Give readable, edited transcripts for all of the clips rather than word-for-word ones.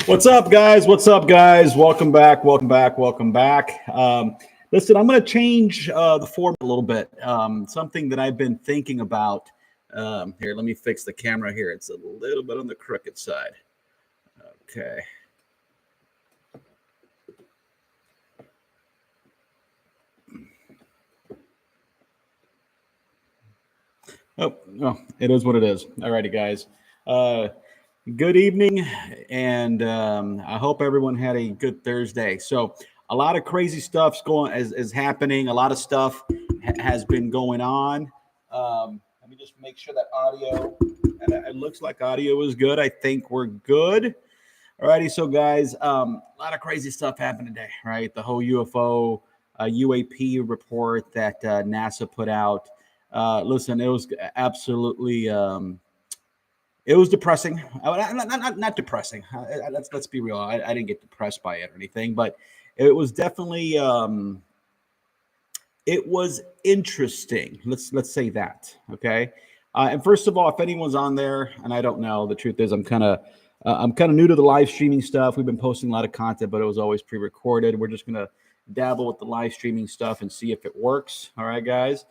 What's up, guys? What's up, guys? Welcome back. Welcome back. Welcome back. Listen, I'm going to change the format a little bit. Something that I've been thinking about. Here, let me fix the camera here. It's a little bit on the crooked side. Okay. Oh, no, it is what it is. All righty, guys. Good evening, and I hope everyone had a good Thursday. So, a lot of crazy stuff's going is happening. A lot of stuff has been going on. Let me just make sure that audio, and it looks like audio is good. I think we're good. Alrighty, so guys, a lot of crazy stuff happened today, right? The whole UFO, UAP report that NASA put out. Listen, it was absolutely. It was depressing. Not depressing. Let's be real. I didn't get depressed by it or anything, but it was definitely it was interesting. Let's say that. Okay. And first of all, if anyone's on there, and I don't know, the truth is I'm kind of new to the live streaming stuff. We've been posting a lot of content, but it was always pre-recorded. We're just gonna dabble with the live streaming stuff and see if it works. All right, guys.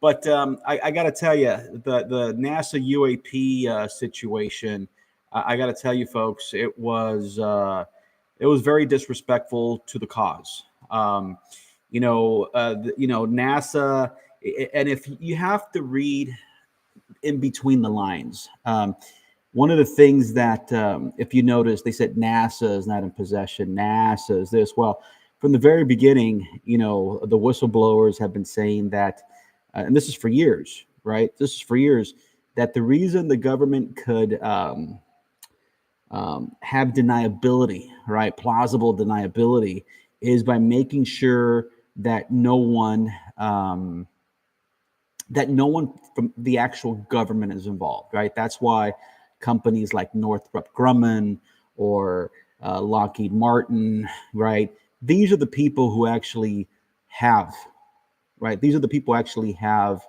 But I got to tell you, the NASA UAP situation, I got to tell you, folks, it was very disrespectful to the cause. NASA, and if you have to read in between the lines, one of the things that, if you notice, they said NASA is not in possession. NASA is this. Well, from the very beginning, the whistleblowers have been saying that. And this is for years, right? This is for years that the reason the government could have deniability, right? Plausible deniability is by making sure that no one from the actual government is involved, right? That's why companies like Northrop Grumman or Lockheed Martin, right? These are the people who actually have. Right. These are the people who actually have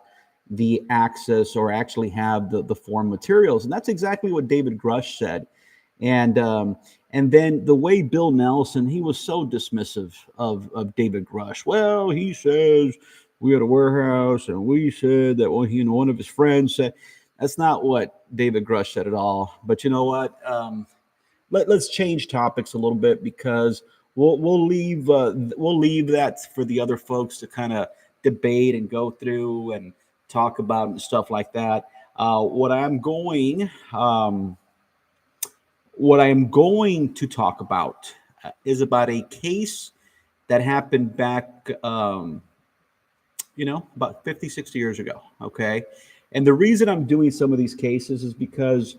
the access or actually have the foreign materials. And that's exactly what David Grush said. And then the way Bill Nelson, he was so dismissive of David Grush. Well, he says we had a warehouse and we said that one of his friends said. That's not what David Grush said at all. But you know what? Let's change topics a little bit because we'll leave that for the other folks to kind of debate and go through and talk about and stuff like that. What I'm going to talk about is about a case that happened back, about 50, 60 years ago. Okay. And the reason I'm doing some of these cases is because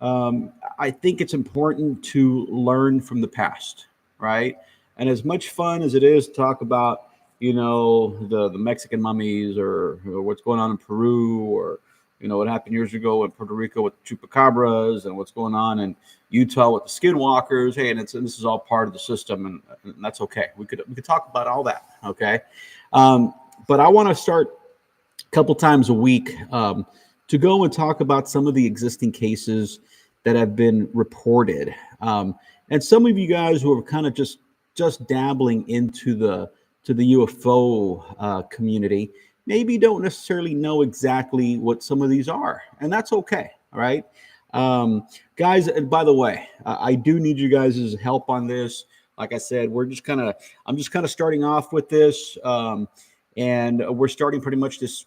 I think it's important to learn from the past, right? And as much fun as it is to talk about the Mexican mummies or what's going on in Peru or, what happened years ago in Puerto Rico with the chupacabras and what's going on in Utah with the skinwalkers. Hey, and this is all part of the system, and that's okay. We could talk about all that. Okay. But I want to start a couple times a week to go and talk about some of the existing cases that have been reported. And some of you guys who are kind of just dabbling into the UFO community maybe don't necessarily know exactly what some of these are, and that's okay. All right, guys. And by the way, I do need you guys' help on this. Like I said, I'm just kind of starting off with this, and we're starting pretty much this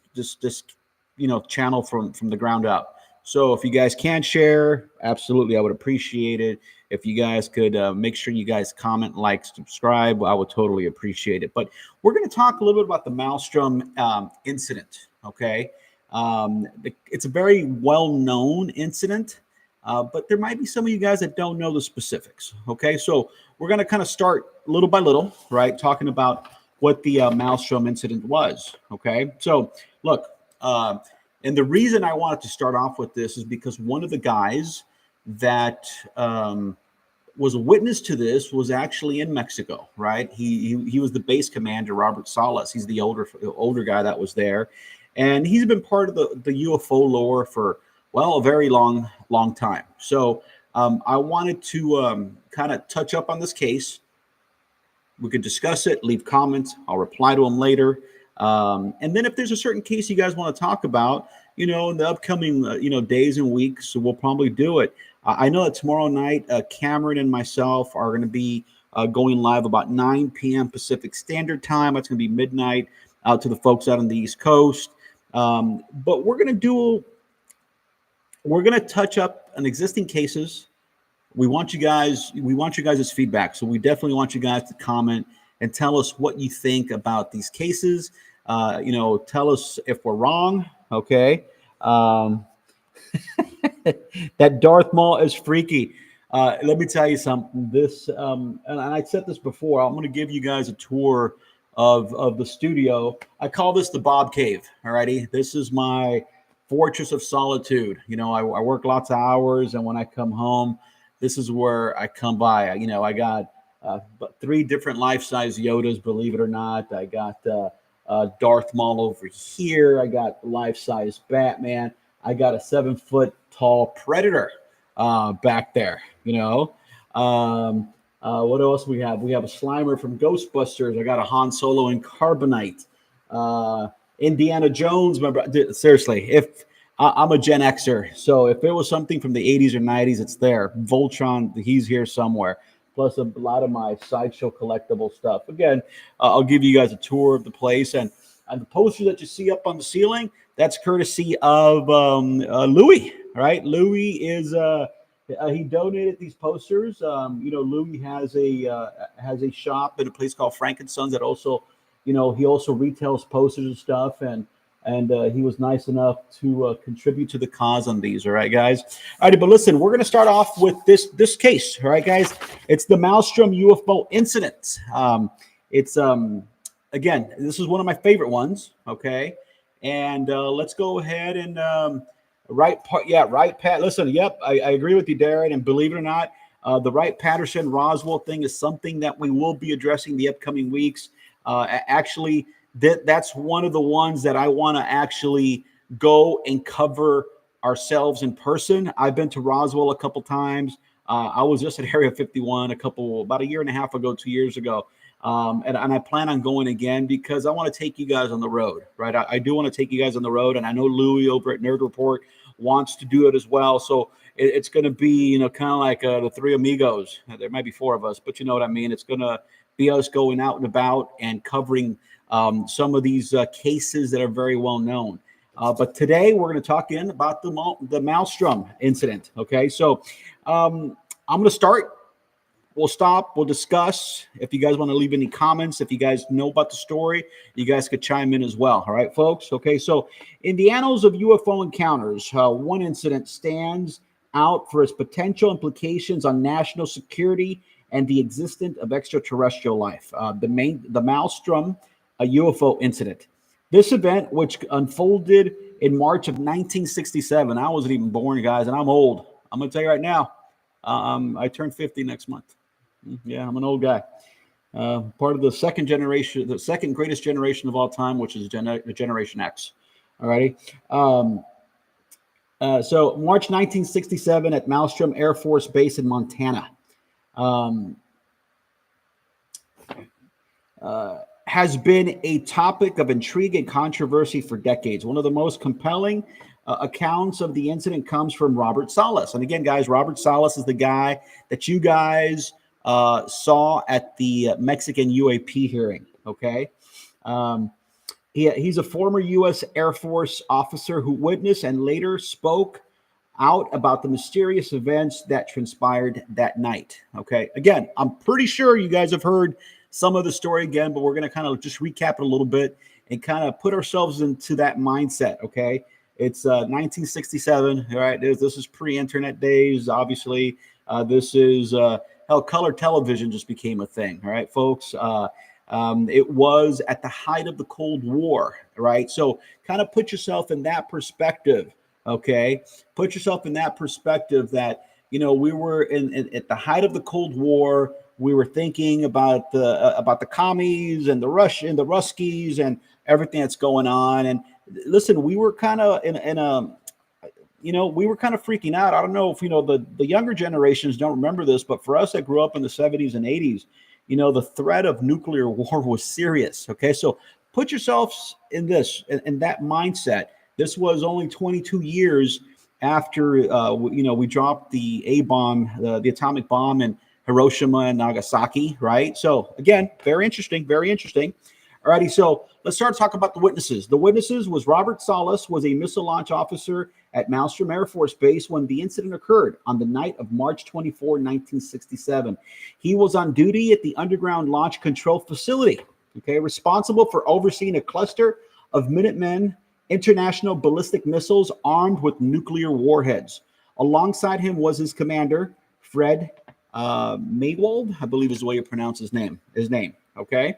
channel from the ground up. So if you guys can share, absolutely, I would appreciate it. If you guys could make sure you guys comment, like, subscribe, I would totally appreciate it. But we're going to talk a little bit about the Malstrom incident, okay? It's a very well-known incident, but there might be some of you guys that don't know the specifics, okay? So we're going to kind of start little by little, right, talking about what the Malstrom incident was, okay? So, look, and the reason I wanted to start off with this is because one of the guys that was a witness to this was actually in Mexico, right? He was the base commander, Robert Salas. He's the older guy that was there, and he's been part of the UFO lore for a very long time. So I wanted to kind of touch up on this case. We could discuss it, leave comments. I'll reply to them later. And then if there's a certain case you guys want to talk about, in the upcoming, days and weeks, we'll probably do it. I know that tomorrow night, Cameron and myself are going to be going live about 9 p.m. Pacific Standard Time. That's going to be midnight out to the folks out on the East Coast. But we're going to touch up on existing cases. We want you guys' feedback. So we definitely want you guys to comment and tell us what you think about these cases. Tell us if we're wrong. Okay. That Darth Maul is freaky. Let me tell you something. This, and I said this before, I'm going to give you guys a tour of the studio. I call this the Bob Cave. All righty. This is my fortress of solitude. I work lots of hours, and when I come home, this is where I come by. I got 3 different life-size Yodas, believe it or not. I got Darth Maul over here. I got life-size Batman. I got a 7-foot-tall Predator back there. What else we have? We have a Slimer from Ghostbusters. I got a Han Solo in Carbonite. Indiana Jones. Dude, seriously, if I'm a Gen Xer, so if it was something from the 80s or 90s, it's there. Voltron, he's here somewhere. Plus a lot of my Sideshow collectible stuff. Again, I'll give you guys a tour of the place. And the poster that you see up on the ceiling, that's courtesy of Louis, right? Louis is he donated these posters. Louis has a shop in a place called Frankensons that also, he also retails posters and stuff, and he was nice enough to contribute to the cause on these. All right, guys. All right, but listen, we're going to start off with this case. All right, guys. It's the Malstrom UFO incident. It's again, this is one of my favorite ones. Okay, and let's go ahead and Pat. Listen, yep, I agree with you, Darren. And believe it or not, the Wright-Patterson Roswell thing is something that we will be addressing the upcoming weeks. Actually, that's one of the ones that I want to actually go and cover ourselves in person. I've been to Roswell a couple times. I was just at Area 51 about a year and a half ago, 2 years ago. And I plan on going again because I want to take you guys on the road, right? I do want to take you guys on the road. And I know Louis over at Nerd Report wants to do it as well. So it's going to be, kind of like the Three Amigos. There might be 4 of us, but you know what I mean? It's going to be us going out and about and covering some of these cases that are very well known. But today we're going to talk about the Malstrom incident. Okay, so I'm going to start. We'll stop. We'll discuss. If you guys want to leave any comments, if you guys know about the story, you guys could chime in as well. All right, folks. Okay, so in the annals of UFO encounters, one incident stands out for its potential implications on national security and the existence of extraterrestrial life. The Malstrom, a UFO incident. This event, which unfolded in March of 1967, I wasn't even born, guys, and I'm old. I'm going to tell you right now, I turn 50 next month. Yeah, I'm an old guy. Part of the second generation, the second greatest generation of all time, which is Generation X. All righty. So March 1967 at Malstrom Air Force Base in Montana. Has been a topic of intrigue and controversy for decades. One of the most compelling accounts of the incident comes from Robert Salas. And again, guys, Robert Salas is the guy that you guys saw at the Mexican UAP hearing, okay? He's a former U.S. Air Force officer who witnessed and later spoke out about the mysterious events that transpired that night, okay? Again, I'm pretty sure you guys have heard some of the story again, but we're going to kind of just recap it a little bit and kind of put ourselves into that mindset, okay? It's 1967, all right? This is pre-internet days, obviously. This is, color television just became a thing, all right, folks? It was at the height of the Cold War, right? So kind of put yourself in that perspective, okay? Put yourself in that perspective that, we were at the height of the Cold War. We were thinking about the commies and the Ruskies and everything that's going on. And listen, we were kind of in a we were kind of freaking out. I don't know if, the younger generations don't remember this, but for us that grew up in the 70s and 80s, the threat of nuclear war was serious. Okay. So put yourselves in in that mindset. This was only 22 years after, we dropped the A bomb, the atomic bomb in Hiroshima and Nagasaki, right? So again, very interesting, very interesting. Alrighty, so let's start to talk about the witnesses. The witnesses was Robert Salas, was a missile launch officer at Malstrom Air Force Base when the incident occurred on the night of March 24, 1967. He was on duty at the Underground Launch Control Facility, okay, responsible for overseeing a cluster of Minutemen international ballistic missiles armed with nuclear warheads. Alongside him was his commander, Fred Maywald, I believe is the way you pronounce his name, okay?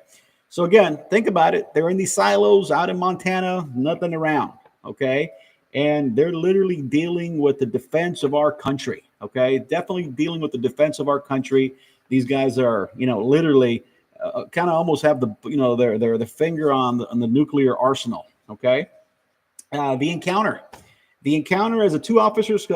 So again, think about it. They're in these silos out in Montana, nothing around, okay? And they're literally dealing with the defense of our country, okay? Definitely dealing with the defense of our country. These guys are, literally kind of almost have the, their the finger on the nuclear arsenal, okay? The encounter. As the two officers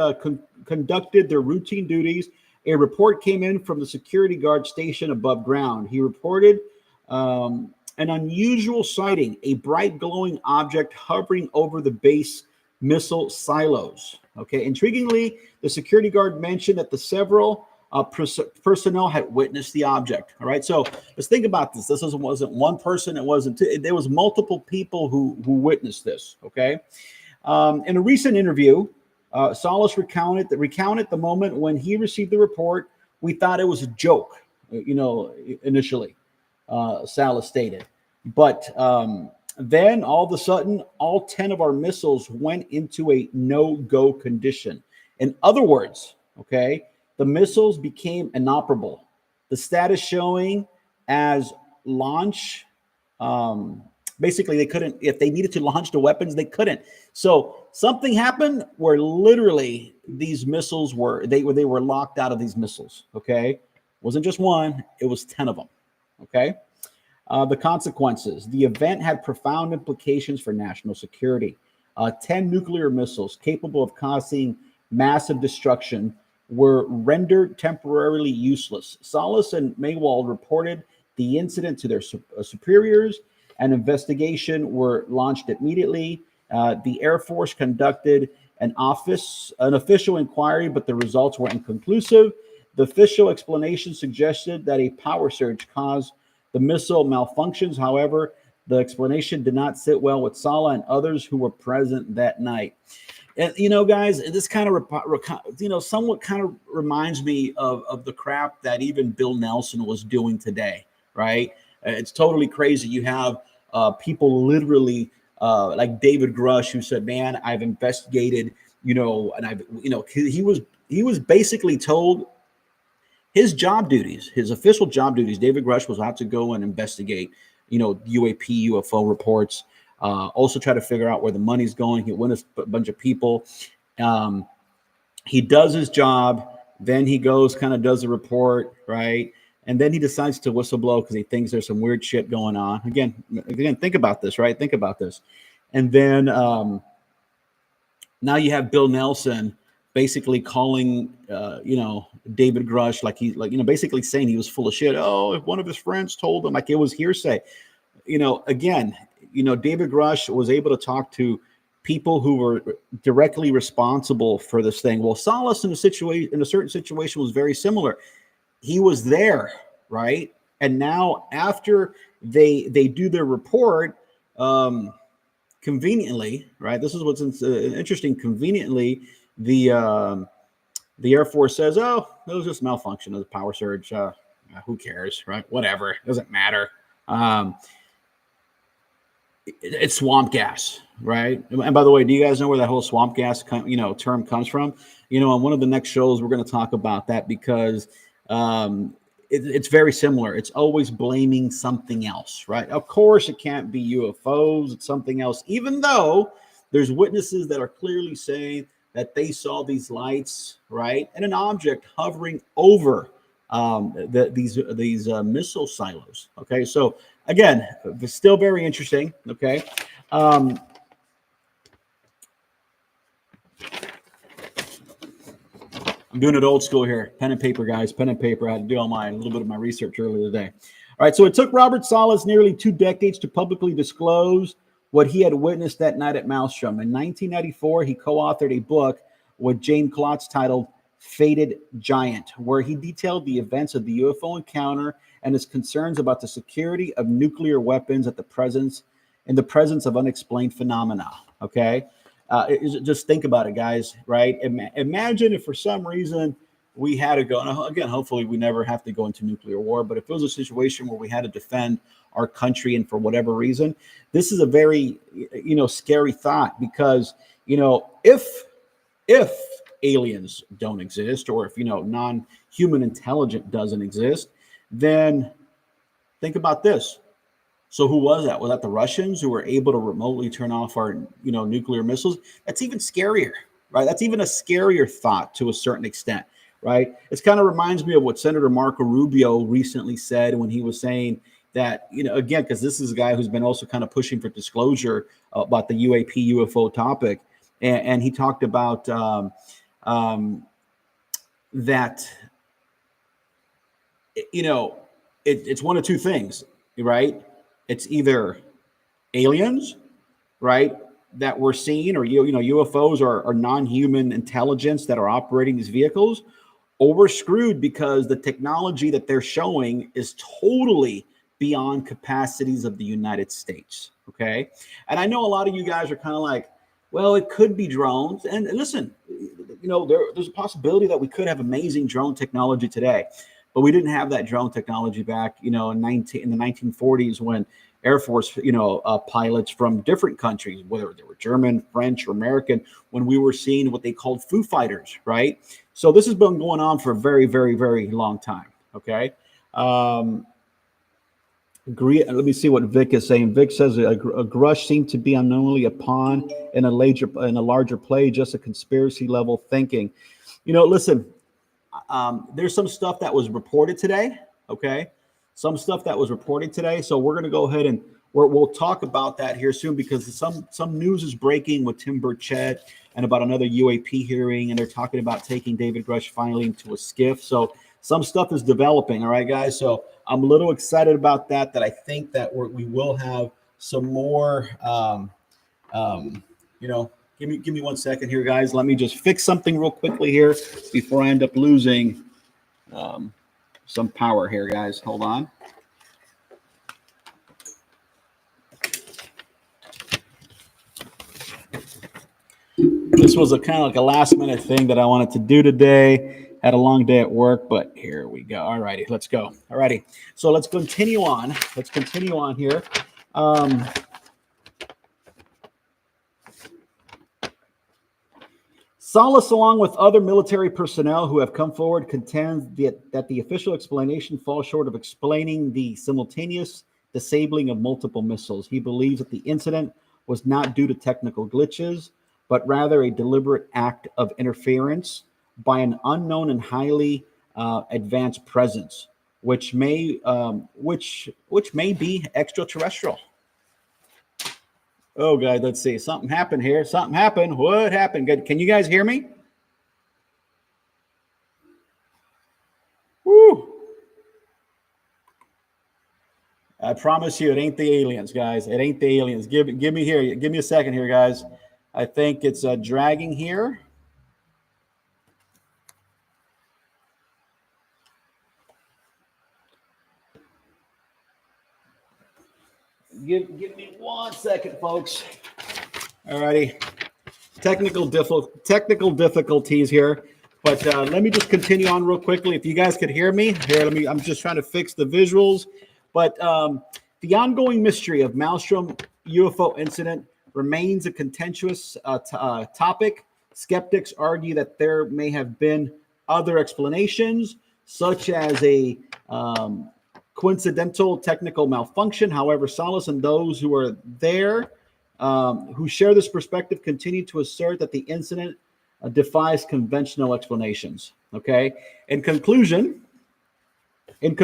conducted their routine duties, a report came in from the security guard station above ground. He reported an unusual sighting, a bright glowing object hovering over the base missile silos. Okay, intriguingly, the security guard mentioned that the several personnel had witnessed the object. All right, so let's think about this. This wasn't one person. It wasn't two. There was multiple people who witnessed this. Okay, in a recent interview, Salas recounted the moment when he received the report. We thought it was a joke, initially. Salas stated. But then all of a sudden, all 10 of our missiles went into a no-go condition. In other words, okay, the missiles became inoperable. The status showing as launch, basically they couldn't, if they needed to launch the weapons, they couldn't. So something happened where literally these missiles were locked out of these missiles, okay? Wasn't just one, it was 10 of them. Okay. The consequences. The event had profound implications for national security. 10 nuclear missiles capable of causing massive destruction were rendered temporarily useless. Salas and Maywald reported the incident to their superiors. An investigation were launched immediately. The Air Force conducted an official inquiry, but the results were inconclusive. The official explanation suggested that a power surge caused the missile malfunctions. However, the explanation did not sit well with Sala and others who were present that night. And, guys, this kind of, somewhat kind of reminds me of the crap that even Bill Nelson was doing today, right? It's totally crazy. You have people literally like David Grush who said, man, I've investigated, and I've, he was basically told his job duties, his official job duties. David Grush was out to go and investigate, UAP, UFO reports, also try to figure out where the money's going. He witnessed a bunch of people. He does his job. Then he goes, kind of does a report, right? And then he decides to whistleblow because he thinks there's some weird shit going on. Again, think about this, right? Think about this. And then now you have Bill Nelson basically calling, David Grush, basically saying he was full of shit. Oh, if one of his friends told him, like it was hearsay. Again, David Grush was able to talk to people who were directly responsible for this thing. Well, Salas in a certain situation was very similar. He was there, right? And now after they do their report, conveniently, right? This is what's interesting. Conveniently, the Air Force says, "Oh, it was just malfunction of the power surge. Who cares, right? Whatever, it doesn't matter." It's swamp gas, right? And by the way, do you guys know where that whole swamp gas, term comes from? On one of the next shows, we're going to talk about that because it's very similar. It's always blaming something else, right? Of course, it can't be UFOs. It's something else, even though there's witnesses that are clearly saying that they saw these lights, right, and an object hovering over these missile silos. Okay, so again, it's still very interesting. Okay, I'm doing it old school here. Pen and paper, guys. Pen and paper. I had to do a little bit of my research earlier today. All right. So it took Robert Salas nearly 2 decades to publicly disclose what he had witnessed that night at Malstrom. In 1994, he co-authored a book with Jane Klotz titled Fated Giant, where he detailed the events of the UFO encounter and his concerns about the security of nuclear weapons in the presence of unexplained phenomena. Okay. Just think about it, guys, right? Imagine if for some reason we had to go, and again, hopefully we never have to go into nuclear war, but if it was a situation where we had to defend our country and for whatever reason, this is a very, scary thought because, if aliens don't exist or if, non-human intelligence doesn't exist, then think about this. So who was that? Was that the Russians who were able to remotely turn off our, nuclear missiles? That's even scarier, right? That's even a scarier thought to a certain extent, right? It kind of reminds me of what Senator Marco Rubio recently said when he was saying that, again, because this is a guy who's been also kind of pushing for disclosure about the UAP UFO topic. And he talked about that, it's one of two things, right? It's either aliens, right, that we're seeing, or UFOs are non-human intelligence that are operating these vehicles, or we're screwed because the technology that they're showing is totally beyond capacities of the United States. Okay, and I know a lot of you guys are kind of like, well, it could be drones, and listen, there's a possibility that we could have amazing drone technology today. But we didn't have that drone technology back, in the 1940s when Air Force, pilots from different countries, whether they were German, French, or American, when we were seeing what they called Foo Fighters, right? So this has been going on for a very, very, very long time. Okay. Let me see what Vic is saying. Vic says a Grush seemed to be unknowingly a pawn in a larger play, just a conspiracy level thinking. Listen. There's some stuff that was reported today. Okay. Some stuff that was reported today. So we're going to go ahead and we'll talk about that here soon because some news is breaking with Tim Burchett and about another UAP hearing. And they're talking about taking David Grush finally into a skiff. So some stuff is developing. All right, guys. So I'm a little excited about that I think that we will have some more, Give me 1 second here, guys. Let me just fix something real quickly here before I end up losing some power here, guys. Hold on. This was a kind of like a last minute thing that I wanted to do today. Had a long day at work, but here we go. All righty, let's go. All righty. So let's continue on. Let's continue on here. Salas, along with other military personnel who have come forward, contends that the official explanation falls short of explaining the simultaneous disabling of multiple missiles. He believes that the incident was not due to technical glitches, but rather a deliberate act of interference by an unknown and highly advanced presence, which may be extraterrestrial. Oh, God, let's see. Something happened here. Something happened. What happened? Good. Can you guys hear me? Woo. I promise you, it ain't the aliens, guys. It ain't the aliens. Give me here. Give me a second here, guys. I think it's dragging here. Give me 1 second, folks. All righty. Technical difficulties here, but let me just continue on real quickly. If you guys could hear me here, I'm just trying to fix the visuals. But the ongoing mystery of Malstrom UFO incident remains a contentious topic. Skeptics argue that there may have been other explanations, such as a coincidental technical malfunction. However, Salas and those who are there who share this perspective continue to assert that the incident defies conventional explanations. Okay. In conclusion, the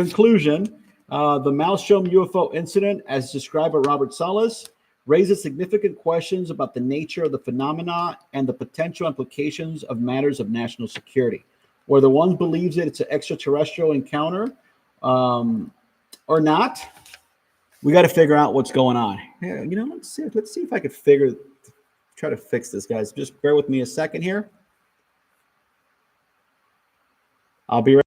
Malstrom UFO incident, as described by Robert Salas, raises significant questions about the nature of the phenomena and the potential implications of matters of national security. whether one believes that it's an extraterrestrial encounter or not, we got to figure out what's going on. Yeah, you know, let's see if I could try to fix this, guys. Just bear with me a second here. I'll be right.